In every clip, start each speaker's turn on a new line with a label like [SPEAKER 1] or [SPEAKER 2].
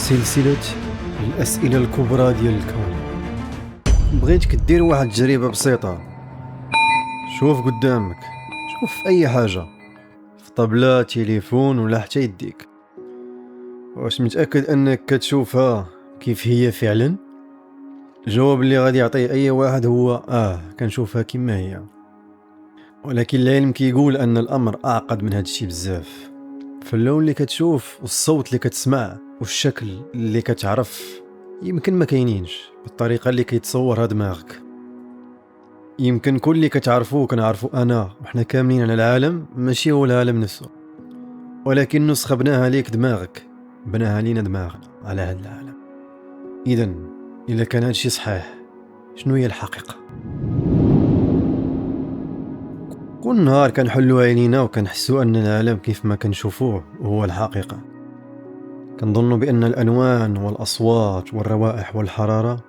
[SPEAKER 1] سلسلة الأسئلة الكبرى ديال الكون. بغيتك دير واحد التجربة بسيطة. شوف قدامك، شوف أي حاجة في طبلة، تليفون ولا حتى يديك. واش متأكد أنك كتشوفها كيف هي فعلا؟ الجواب اللي غادي يعطيه أي واحد هو كنشوفها كما هي. ولكن العلم كيقول أن الأمر أعقد من هذا الشيء بزاف. فاللون اللي كتشوف والصوت اللي كتسمع والشكل اللي كتعرف يمكن ما كاينينش بالطريقة اللي كيتصورها دماغك. يمكن كل اللي كتعرفوه كنعرفو أنا وحنا كاملين على العالم ماشي هو العالم نفسه، ولكن نسخة بناها ليك دماغك، بناها لينا دماغنا على هذا العالم. إذا كان هذا الشيء صحيح، شنو هي الحقيقة؟ كل نهار كنحلوا عينينا وكنحسوا أن العالم كيف ما كنشوفوه هو الحقيقة. كنظنوا بأن الألوان والأصوات والروائح والحرارة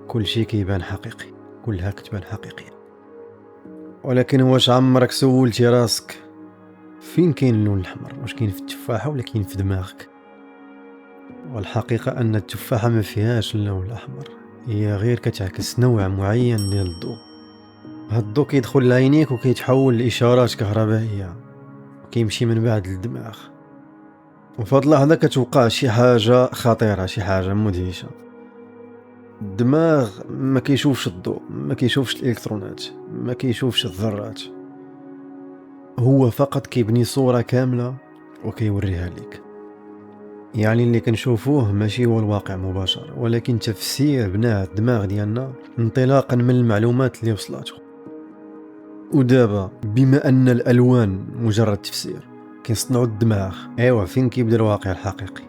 [SPEAKER 1] كل شيء كيبان حقيقي، كلها كتبان حقيقية. ولكن واش عمرك سولتي راسك فين كاين اللون الأحمر؟ واش كاين في التفاحة ولا كاين في دماغك؟ والحقيقة أن التفاحة ما فيهاش اللون الأحمر، هي غير كتعكس نوع معين ديال الضوء. هاد الضوء كيدخل لعينيك وكيتحول لإشارات كهربائية وكيمشي من بعد للدماغ. وفي هاد اللحظة كتوقع شي حاجة خطيرة، شي حاجة مدهشة. الدماغ ما كيشوفش الضوء، ما كيشوفش الإلكترونات، ما كيشوفش الذرات، هو فقط كيبني صورة كاملة وكيوريها لك. يعني اللي كنشوفوه ماشي هو الواقع مباشر، ولكن تفسير بناه الدماغ ديالنا انطلاقا من المعلومات اللي وصلته. ودابا بما أن الألوان مجرد تفسير كيصنعوا الدماغ، فين كيبدا الواقع الحقيقي؟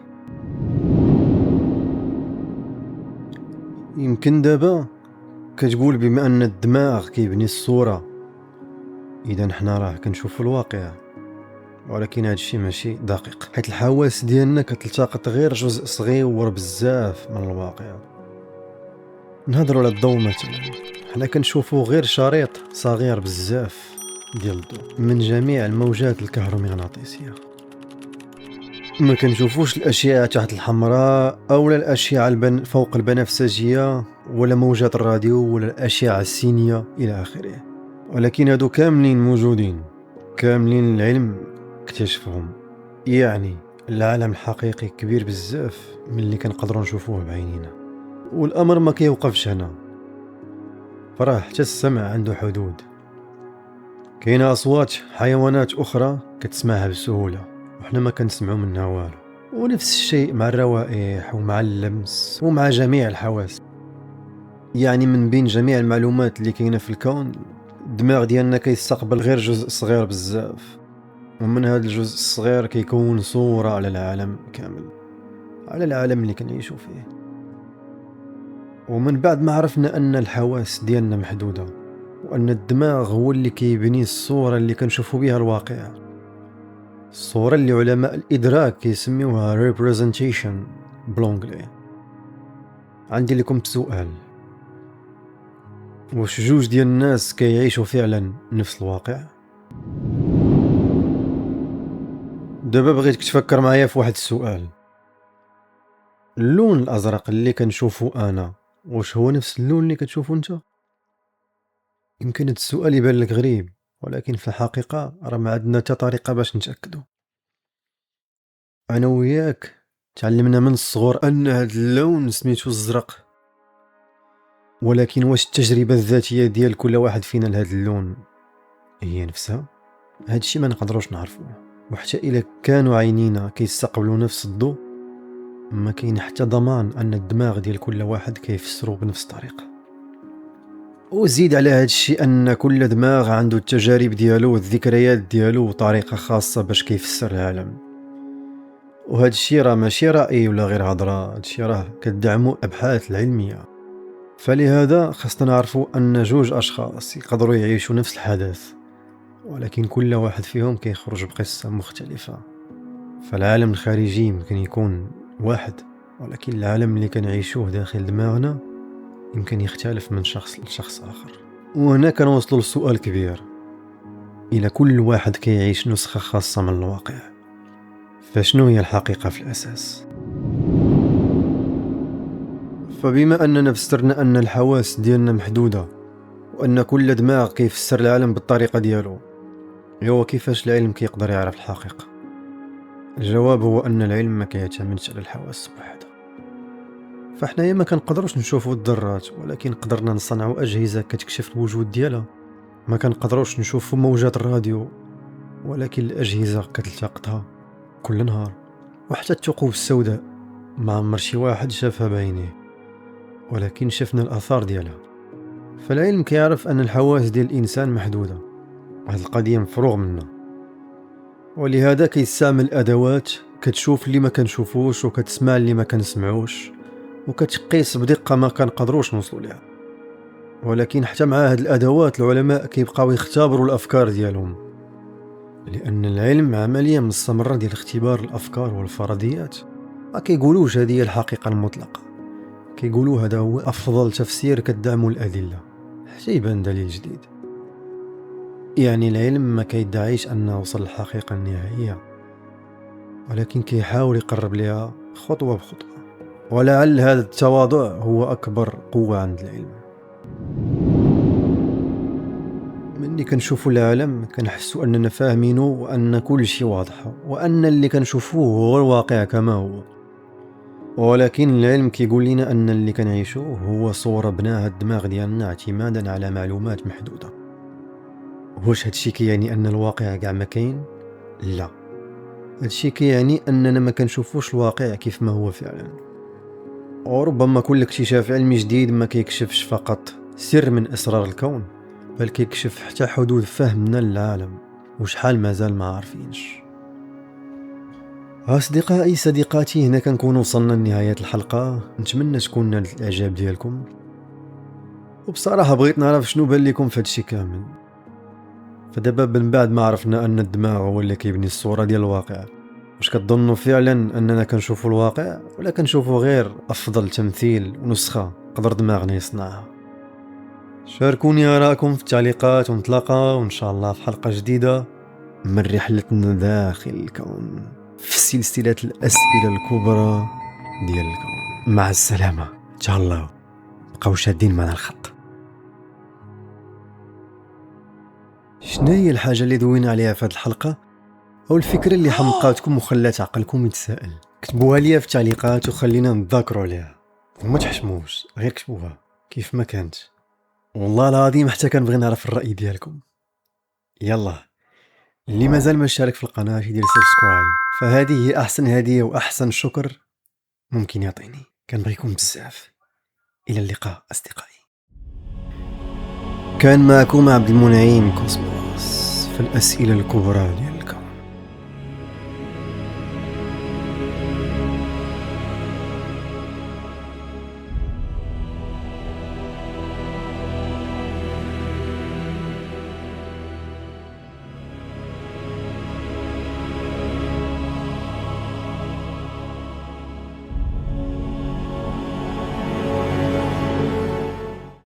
[SPEAKER 1] يمكن دابا كتقول بما أن الدماغ كيبني الصورة، إذا حنا راه كنشوفوا الواقع. ولكن هذا الشيء ماشي دقيق، حيت الحواس ديالنا كتلتقط غير جزء صغير بزاف من الواقع. نهضروا على الضوء مثلا، حنا كنشوفوا غير شريط صغير بزاف ديال الضوء من جميع الموجات الكهرومغناطيسية. ما كنشوفوش الأشعة تحت الحمراء أو الأشعة فوق البنفسجية ولا موجات الراديو ولا الأشعة السينية إلى آخره. ولكن هادو كاملين موجودين، كاملين العلم اكتشفهم. يعني العالم الحقيقي كبير بزاف من اللي كنقدروا نشوفوه بعينينا. والأمر ما كيوقفش هنا، فراه حتى السمع عنده حدود. كاينه أصوات حيوانات أخرى كتسمعها بسهولة وحنا ما كنسمعوا منها والو. ونفس الشيء مع الروائح ومع اللمس ومع جميع الحواس. يعني من بين جميع المعلومات اللي كاينه في الكون، الدماغ ديالنا كيستقبل غير جزء صغير بزاف، ومن هذا الجزء الصغير كيكون صورة على العالم كامل، على العالم اللي كنعيشوا فيه. ومن بعد ما عرفنا أن الحواس ديالنا محدودة وأن الدماغ هو اللي كيبني الصورة اللي كنشوفوا بها الواقع، الصورة اللي علماء الإدراك كيسميوها representation بلونغلي. عندي لكم سؤال: واش جوج ديال الناس كيعيشوا فعلا نفس الواقع؟ دابا بغيتك تفكر معايا في واحد السؤال. اللون الأزرق اللي كنشوفه أنا واش هو نفس اللون اللي كتشوفه أنت؟ يمكن هاد السؤال يبان لك غريب، ولكن في الحقيقة راه ما عندنا حتى طريقة باش نتأكدوا. أنا وياك تعلمنا من الصغر أن هاد اللون سميتو الزرق، ولكن واش التجربة الذاتية ديال كل واحد فينا لهاد اللون هي نفسها؟ هاد الشيء ما نقدروش نعرفوه. وحتى إلا كانوا عينينا كيستقبلوا نفس الضوء، ما كاين حتى ضمان أن الدماغ ديال كل واحد كيفسروا بنفس الطريقة. وزيد على هاد الشيء أن كل دماغ عنده التجارب ديالو والذكريات ديالو وطريقة خاصة باش كيفسر العالم. وهاد الشيء راه ماشي رأي ولا غير هضرة، هاد الشيء راه كدعمو الأبحاث العلمية. فلهذا خاصنا نعرفوا أن جوج أشخاص يقدروا يعيشوا نفس الحدث، ولكن كل واحد فيهم كيخرج بقصة مختلفة. فالعالم الخارجي يمكن يكون واحد، ولكن العالم اللي كنعيشوه داخل دماغنا يمكن يختلف من شخص لشخص آخر. وهنا كنوصلوا لسؤال كبير: إلى كل واحد كيعيش نسخة خاصة من الواقع، فشنو هي الحقيقة في الأساس؟ فبما أننا فسرنا أن الحواس ديالنا محدودة وأن كل دماغ كيفسر العالم بالطريقة ديالو، هو كيفاش العلم كيقدر يعرف الحقيقة؟ الجواب هو أن العلم ما كيعتمدش على الحواس بوحدها. فحنايا ما كنقدروش نشوفوا الذرات، ولكن قدرنا نصنعوا أجهزة كتكشف الوجود ديالها. ما كنقدروش نشوفوا موجات الراديو، ولكن الأجهزة كتلتقطها كل نهار. وحتى الثقوب السوداء ما عمر شي واحد شافها بعينيه، ولكن شفنا الآثار ديالها. فالعلم كيعرف أن الحواس ديال الإنسان محدودة، هاد القضية مفروغ منها، ولهذا كيستعمل أدوات كتشوف اللي ما كنشوفوش وكتسمع اللي ما كنسمعوش وكتقيس بدقة ما كنقدروش نوصلوا ليها. ولكن حتى مع هاد الأدوات العلماء كيبقاو يختبروا الأفكار ديالهم، لأن العلم عملية مستمرة ديال اختبار الأفكار والفرضيات. ما كيقولوش هذه هي الحقيقة المطلقة، كيقولوا هذا هو أفضل تفسير كدعمو الأدلة حتى يبان دليل جديد. يعني العلم ما كيدعيش أنه وصل للحقيقة النهائية، ولكن كيحاول يقرب ليها خطوة بخطوة. ولعل هذا التواضع هو أكبر قوة عند العلم. مني كنشوفوا العالم كنحسوا أننا فاهمينه وأن كل شيء واضح وأن اللي كنشوفوه هو الواقع كما هو. ولكن العلم كيقول لنا أن اللي كنعيشوه هو صورة بناها الدماغ ديالنا اعتمادا على معلومات محدودة. واش هادشي كيعني أن الواقع كاع ما كاين؟ لا، هادشي كيعني أننا ما كنشوفوش الواقع كيف ما هو فعلا. وربما كل اكتشاف علمي جديد ما كيكشفش فقط سر من أسرار الكون، بل كيكشف حتى حدود فهمنا للعالم وشحال مازال ما عارفينش. أصدقائي صديقاتي، هنا كنكون وصلنا لنهاية الحلقة. نتمنى تكون نالت الإعجاب ديالكم، وبصراحة بغيت نعرف شنو بان لكم في هادشي كامل. فدابا من بعد ما عرفنا أن الدماغ هو اللي كيبني الصورة ديال الواقع، واش كتظنوا فعلا أننا كنشوفوا الواقع ولا كنشوفوا غير أفضل تمثيل ونسخة قدر دماغنا يصنعها؟ شاركوني آراءكم في التعليقات، ونتلاقى وإن شاء الله في حلقة جديدة من رحلتنا داخل الكون في سلسلة الأسئلة الكبرى ديال الكون. مع السلامة، تهلاو، بقاو شادين معنا الخط. شناهي الحاجة اللي دوينا عليها في هذه الحلقة، أو الفكرة اللي حمقاتكم وخلات عقلكم يتساءل؟ كتبوها ليا في التعليقات وخلينا نتذاكروا عليها، وما تحشموش، غير كتبوها كيف ما كانت. والله العظيم حتى كنبغي نعرف الرأي ديالكم. يلا، اللي مازال ما شارك في القناة يدير سبسكرايب، فهذه هي أحسن هدية وأحسن شكر ممكن يعطيني. كنبغيكم بزاف. إلى اللقاء أصدقائي. كان معكم عبد المنعم كوسموس في الأسئلة الكبرى.